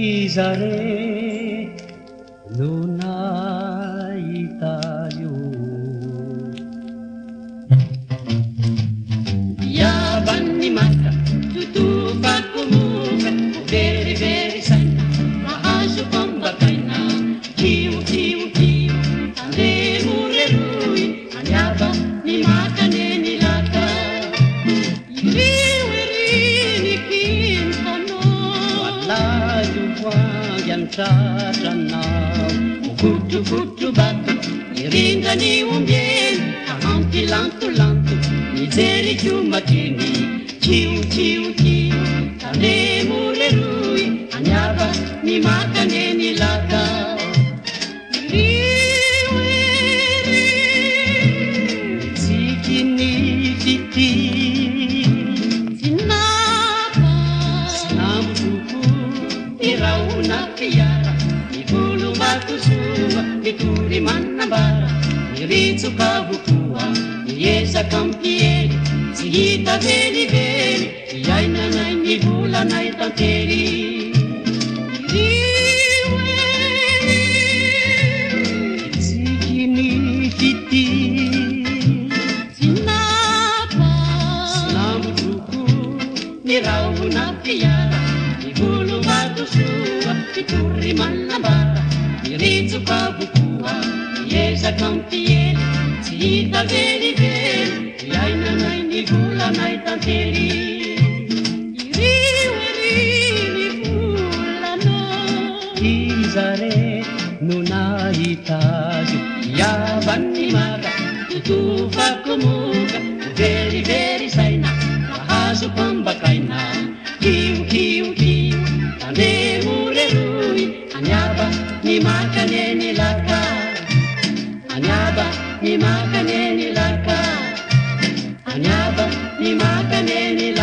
Izare lunay tayo. Yaban ni mata, tutupa kumuka, very very sana, mahaso pambakay na, kiu kiu kiu, ande murerui, anyaba ni mata nenilata, iriweri ni kintano, walayo yang tatanau, kutu kutu batu, iringa ni umbien, ahampi lantu lantu, ni zeri cuma kini, ciu ciu ciu, kane mulerui, anyaba ni makane ni laka. Riweri, sikini titi, sinapa, sinambuku, irauna kiara, ibulu batu suwa, ituri manabara, iritsu kabukua, iyesa kampieri, sihita veli veli, iyaina nai nibula nai tanteri. Iriweri, sikini fiti, sinapa, sinamutuku, nirauna kiara, ibulu batu suwa, ituri manabara, iritsu kabukua, iyesa kampieri, sihita veli veli, iyaina nai nibula nai tanteri. Iriweri nibula no, izare nunai tayo, yaban ni maga, tutupa kumuka, veri veri saina, mahaso pambakay na, kiu kiu kiu, kane murerui, anyaba ni makane nilaka, anyaba ni makane nilaka, anyaba ni makane nilaka.